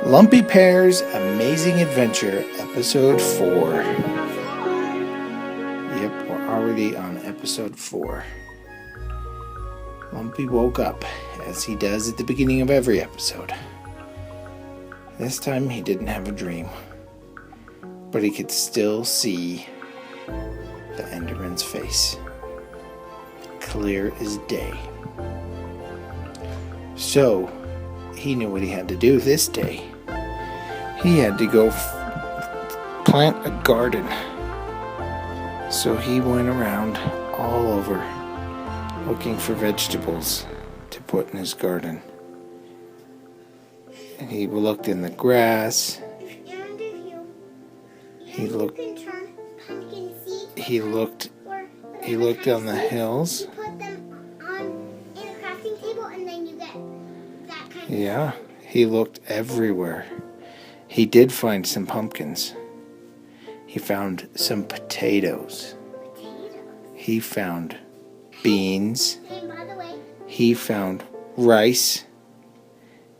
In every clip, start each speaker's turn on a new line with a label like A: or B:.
A: Lumpy Pear's Amazing Adventure, Episode 4. Yep, we're already on Episode 4. Lumpy woke up, as he does at the beginning of every episode. This time he didn't have a dream, but he could still see the Enderman's face, clear as day. So, he knew what he had to do this day. He had to go plant a garden. So he went around all over looking for vegetables to put in his garden. And he looked in the grass. He looked on the hills. Yeah, he looked everywhere. He did find some pumpkins. He found some potatoes. He found beans. He found rice.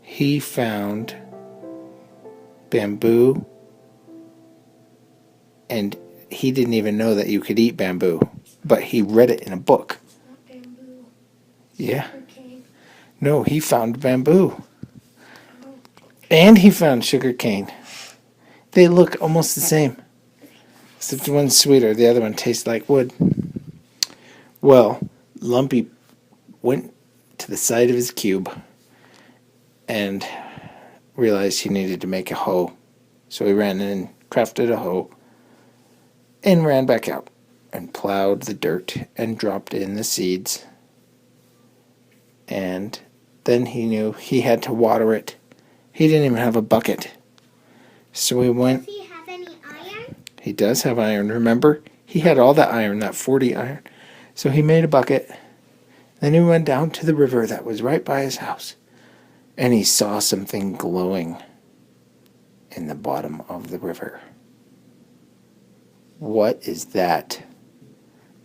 A: He found bamboo. And he didn't even know that you could eat bamboo, but he read it in a book.
B: Bamboo.
A: Yeah. No, he found bamboo. And he found sugar cane. They look almost the same. Except one's sweeter, the other one tastes like wood. Well, Lumpy went to the side of his cube and realized he needed to make a hoe. So he ran in and crafted a hoe and ran back out and plowed the dirt and dropped in the seeds. And then he knew he had to water it. He didn't even have a bucket. So he went...
B: Does he have any iron?
A: He does have iron, remember? He had all that iron, that 40 iron. So he made a bucket. Then he went down to the river that was right by his house. And he saw something glowing in the bottom of the river. What is that?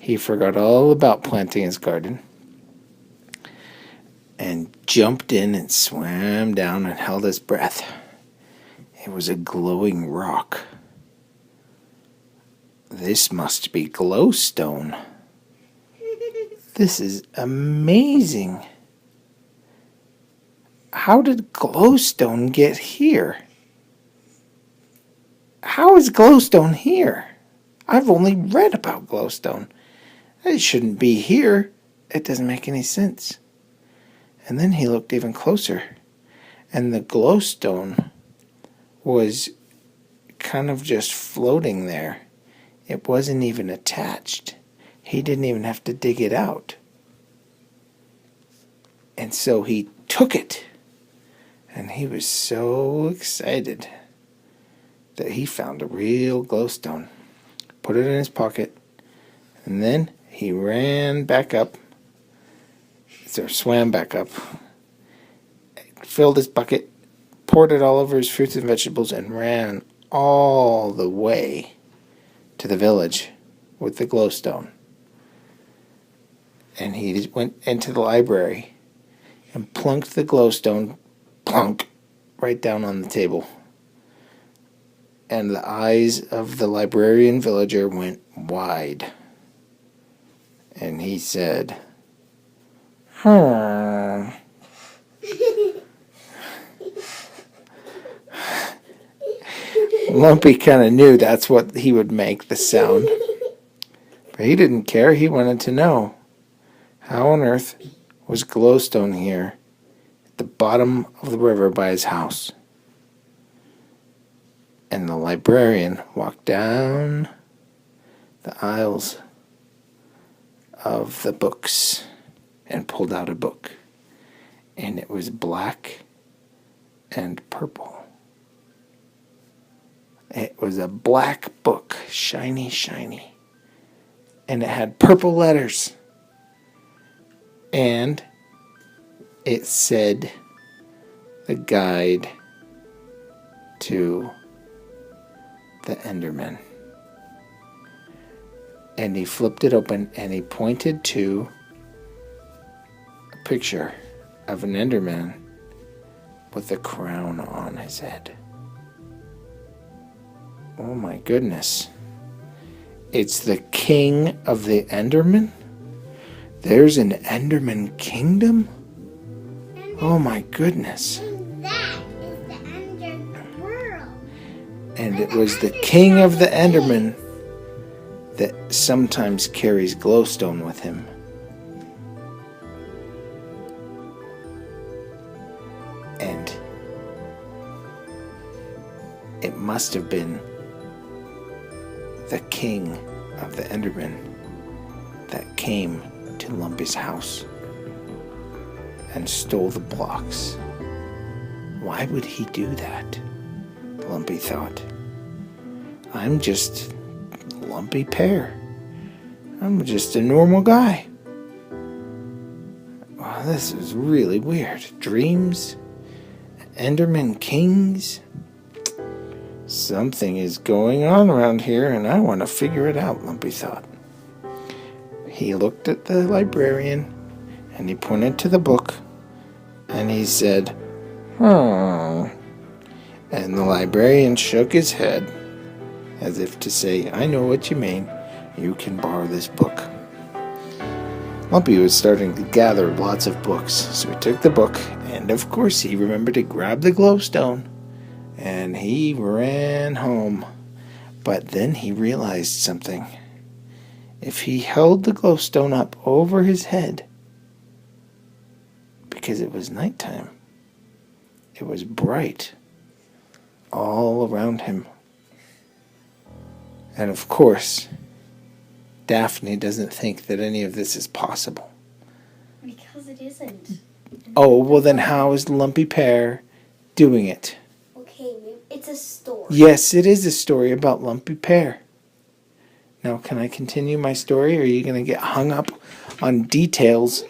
A: He forgot all about planting his garden and jumped in and swam down and held his breath. It was a glowing rock. This must be glowstone. This is amazing. How did glowstone get here? How is glowstone here? I've only read about glowstone. It shouldn't be here. It doesn't make any sense. And then he looked even closer, and the glowstone was kind of just floating there. It wasn't even attached. He didn't even have to dig it out. And so he took it, and he was so excited that he found a real glowstone. Put it in his pocket, and then he ran back up, or swam back up, filled his bucket, poured it all over his fruits and vegetables, and ran all the way to the village with the glowstone. And he went into the library and plunked the glowstone, plunk, right down on the table. And the eyes of the librarian villager went wide. And he said, Lumpy kind of knew that's what he would make, the sound. But he didn't care. He wanted to know, how on earth was glowstone here at the bottom of the river by his house? And the librarian walked down the aisles of the books and pulled out a book. And it was black and purple. It was a black book, shiny, shiny. And it had purple letters. And it said the guide to the Enderman. And he flipped it open and he pointed to a picture of an Enderman with a crown on his head. Oh my goodness. It's the king of the Enderman? There's an Enderman kingdom? Oh my goodness.
B: And that is the underworld.
A: And it was the king of the Enderman that sometimes carries glowstone with him. And it must have been the king of the Enderman that came to Lumpy's house and stole the blocks. Why would he do that? Lumpy thought. I'm just Lumpy Pear. I'm just a normal guy. Wow, this is really weird. Dreams? Enderman kings? Something is going on around here, and I want to figure it out, Lumpy thought. He looked at the librarian, and he pointed to the book, and he said, "Hmm." And the librarian shook his head, as if to say, "I know what you mean. You can borrow this book." Lumpy was starting to gather lots of books, so he took the book, and of course he remembered to grab the glowstone, and he ran home. But then he realized something. If he held the glowstone up over his head, because it was nighttime, it was bright all around him. And of course, Daphne doesn't think that any of this is possible.
C: Because it isn't.
A: Oh, well then how is Lumpy Pear doing it?
C: Okay, it's a story.
A: Yes, it is a story about Lumpy Pear. Now, can I continue my story, or are you going to get hung up on details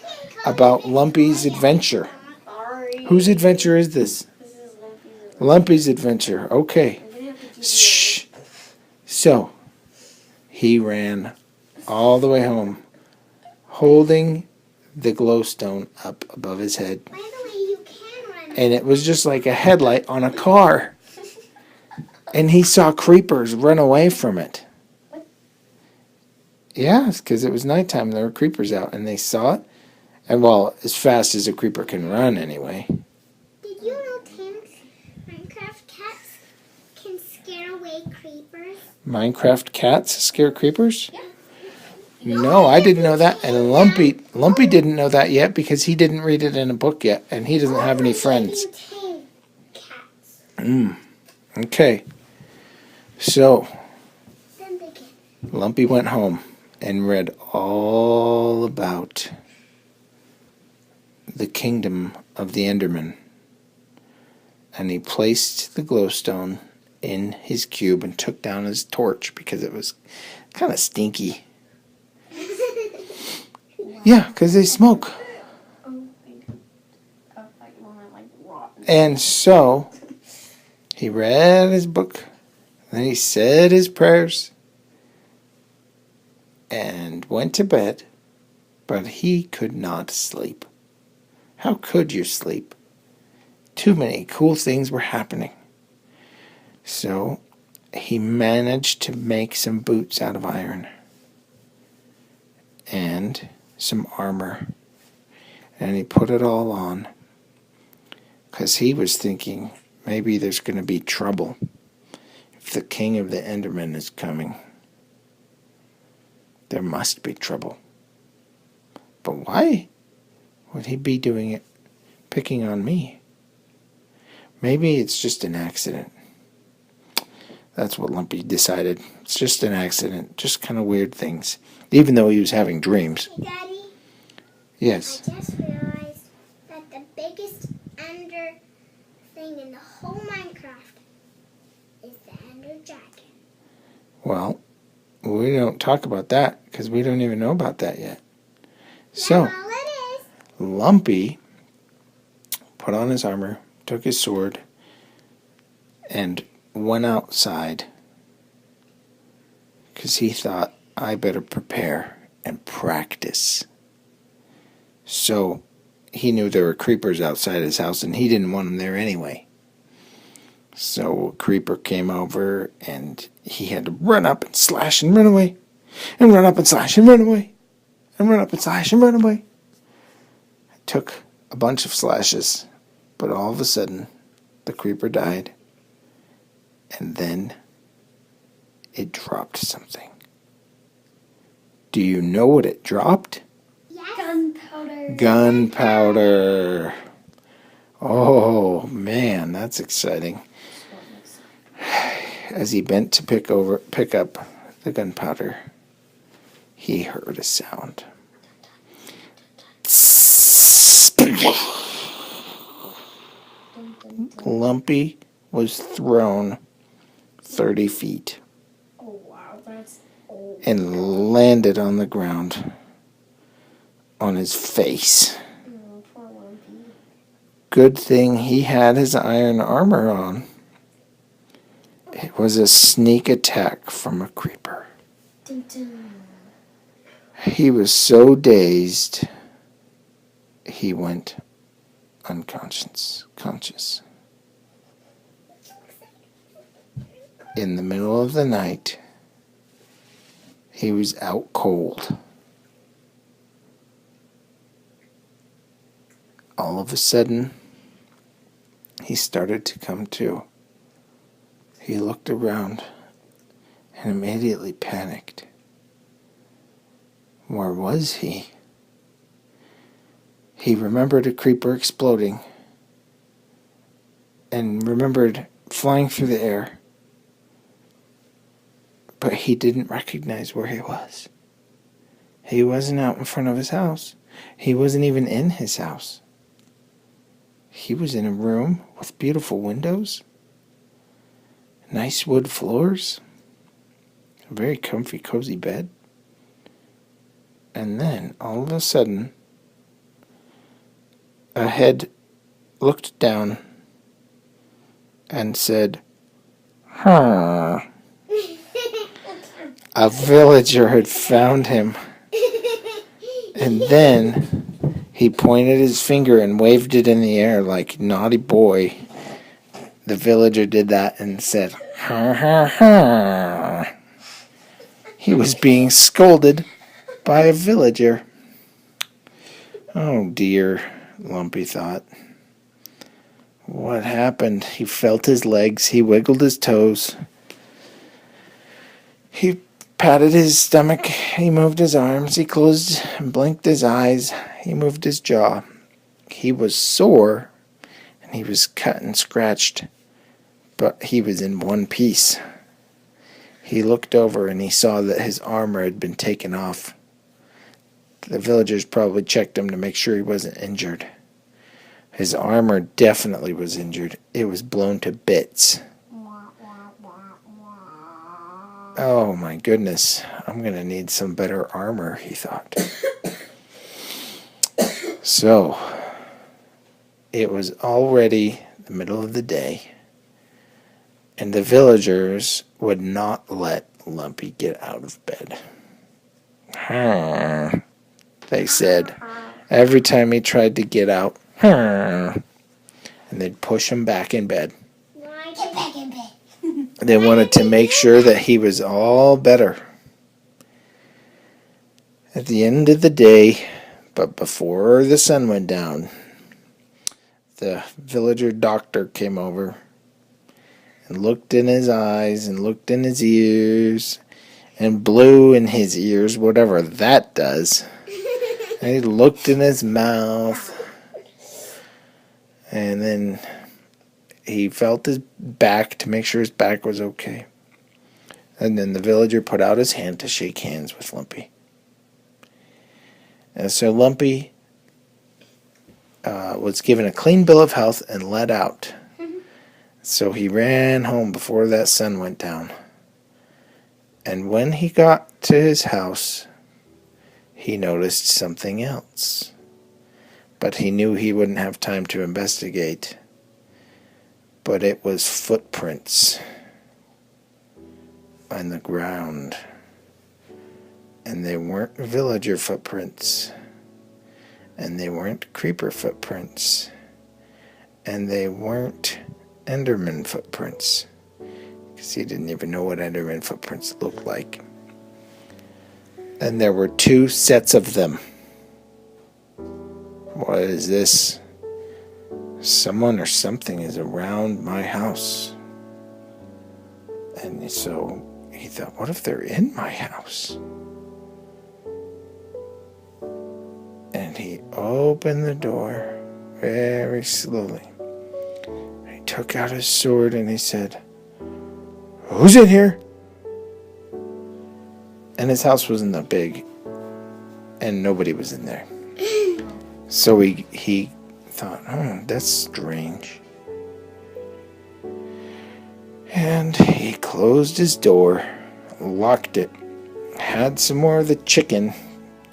A: about Lumpy's adventure?
C: Sorry.
A: Whose adventure is this?
C: This is Lumpy's.
A: Lumpy's adventure. Okay.
C: I'm gonna have to do
A: Shh. So, he ran all the way home, holding the glowstone up above his head.
B: By the way, you can run.
A: And it was just like a headlight on a car. And he saw creepers run away from it.
C: What?
A: Yeah, because it was nighttime and there were creepers out, and they saw it. And well, as fast as a creeper can run anyway.
B: Did you know Minecraft cats can scare away creepers?
A: Minecraft cats scare creepers? No, I didn't know that. And Lumpy didn't know that yet because he didn't read it in a book yet, and he doesn't have any friends.
B: You tame cats.
A: Okay. So,
B: Then they can.
A: Lumpy went home and read all about the kingdom of the Enderman. And he placed the glowstone in his cube and took down his torch because it was kind of stinky. Yeah, because they smoke.
C: Oh, I thought you wanted like rotten.
A: And so, he read his book, then he said his prayers, and went to bed, but he could not sleep. How could you sleep? Too many cool things were happening. So, he managed to make some boots out of iron, and some armor, and he put it all on because he was thinking maybe there's going to be trouble if the king of the Endermen is coming. There must be trouble. But why would he be doing it, picking on me? Maybe it's just an accident. That's what Lumpy decided. It's just an accident, just kind of weird things, even though he was having dreams.
B: Hey, Daddy,
A: Yes.
B: I just realized that the biggest Ender thing in the whole Minecraft is the Ender Dragon.
A: Well, we don't talk about that because we don't even know about that yet. So,
B: That's all it is.
A: Lumpy put on his armor, took his sword, and went outside because he thought, I better prepare and practice. So he knew there were creepers outside his house, and he didn't want them there anyway. So a creeper came over, and he had to run up and slash and run away, and run up and slash and run away, and run up and slash and run away. It took a bunch of slashes, but all of a sudden, the creeper died, and then it dropped something. Do you know what it dropped?
B: Yes.
C: Gunpowder.
A: Gunpowder. Oh, man, that's exciting. As he bent to pick up the gunpowder, he heard a sound. Lumpy was thrown 30 feet
C: Oh, wow. That's old.
A: and landed on the ground on his face.
C: Oh, poor Lumpy.
A: Good thing he had his iron armor on. It was a sneak attack from a creeper.
C: Dun, dun.
A: He was so dazed, he went conscious. In the middle of the night, he was out cold. All of a sudden, he started to come to. He looked around and immediately panicked. Where was he? He remembered a creeper exploding and remembered flying through the air, but he didn't recognize where he was. He wasn't out in front of his house. He wasn't even in his house. He was in a room with beautiful windows, nice wood floors, a very comfy, cozy bed. And then, all of a sudden, a head looked down and said, "Huh." A villager had found him. And then he pointed his finger and waved it in the air like, "Naughty boy." The villager did that and said, "Ha ha ha." He was being scolded by a villager. Oh dear, Lumpy thought. What happened? He felt his legs. He wiggled his toes. He patted his stomach. He moved his arms. He closed and blinked his eyes. He moved his jaw. He was sore, and he was cut and scratched, but he was in one piece. He looked over and he saw that his armor had been taken off. The villagers probably checked him to make sure he wasn't injured. His armor definitely was injured. It was blown to bits. Oh my goodness, I'm going to need some better armor, he thought. So, it was already the middle of the day, and the villagers would not let Lumpy get out of bed. They said, every time he tried to get out, and they'd push him back in bed.
B: Get back in bed.
A: They wanted to make sure that he was all better. At the end of the day, but before the sun went down, the villager doctor came over and looked in his eyes and looked in his ears and blew in his ears, whatever that does. And he looked in his mouth, and then he felt his back to make sure his back was okay. And then the villager put out his hand to shake hands with Lumpy. And so Lumpy was given a clean bill of health and let out. So he ran home before that sun went down. And when he got to his house, he noticed something else. But he knew he wouldn't have time to investigate. But it was footprints on the ground. And they weren't villager footprints. And they weren't creeper footprints. And they weren't Enderman footprints. Because he didn't even know what Enderman footprints looked like. And there were 2 sets of them. What is this? Someone or something is around my house. And so he thought, what if they're in my house? And he opened the door very slowly. He took out his sword and he said, "Who's in here?" And his house wasn't that big. And nobody was in there. So he thought, that's strange. And he closed his door, locked it, had some more of the chicken,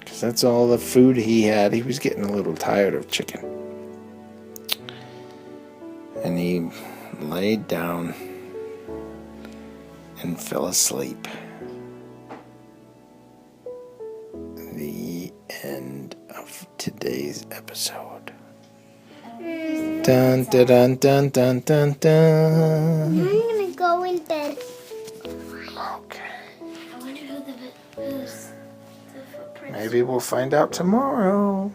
A: because that's all the food he had. He was getting a little tired of chicken. And he laid down and fell asleep. The end of today's episode. Dun dun dun dun dun dun dun.
B: I'm gonna go in bed.
A: Okay.
C: I wonder who's the footprints.
A: Maybe we'll find out tomorrow.